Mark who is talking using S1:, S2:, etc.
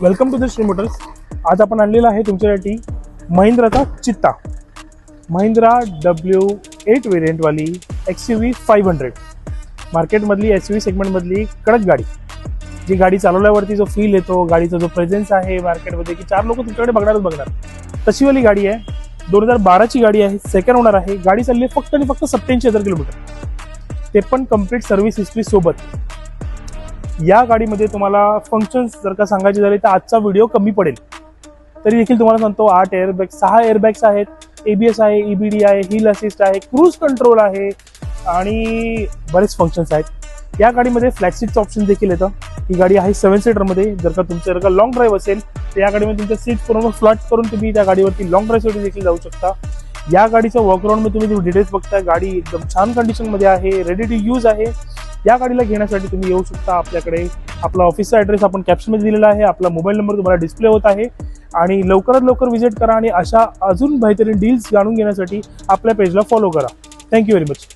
S1: Welcome to the Shri motors. आज आपण आणलेला आहे तुमच्यासाठी महिंद्राचा चित्ता, महिंद्रा W8 वेरियंटवाली XUV 500 मार्केटमधली SUV सेगमेंटमधली कडक गाडी। जी गाडी चालवल्यावरती जो फील येतो, गाडीचा जो प्रेझेन्स आहे मार्केटमध्ये की चार लोक तुमच्याकडे बघणार, तशीवाली गाडी आहे। 2012ची गाडी आहे, सेकंड ओनर आहे। गाडी चालली आहे फक्त आणि फक्त 87,000 किलोमीटर, ते पण कम्प्लीट सर्व्हिस हिस्ट्री सोबत। या गाडीमध्ये तुम्हाला फंक्शन्स जर का सांगायचे झाले तर आजचा व्हिडिओ कमी पडेल, तरी देखील तुम्हाला सांगतो 8 एअरबॅग, 6 एअरबॅग्स आहेत, ABS आहे, EBD आहे, हिल असिस्ट आहे, क्रूज कंट्रोल आहे आणि बरेच फंक्शन्स आहेत। या गाडीमध्ये फ्लॅट सीटचं ऑप्शन देखील येतं। ही गाडी आहे 7 सीटरमध्ये। जर का लॉंग ड्राईव्ह असेल तर या गाडीमध्ये तुमच्या सीट पूर्ण फ्लॅट करून तुम्ही त्या गाडीवरती लॉंग ड्राईव्हसाठी देखील जाऊ शकता। या गाडीच्या वॉकराउंड मध्ये तुम्ही डिटेल्स बघताय, गाडी एकदम छान कंडिशनमध्ये आहे, रेडी टू यूज आहे। या गाडीला घेण्यासाठी तुम्ही येऊ शकता आपल्याकडे। आपला ऑफिसचा ॲड्रेस आपण कॅप्शनमध्ये दिलेला आहे, आपला मोबाईल नंबर तुम्हाला डिस्प्ले होत आहे आणि लवकरात लवकर व्हिजिट करा आणि अशा अजून बेहतरीन डील्स जाणून घेण्यासाठी आपल्या पेजला फॉलो करा। Thank you very much.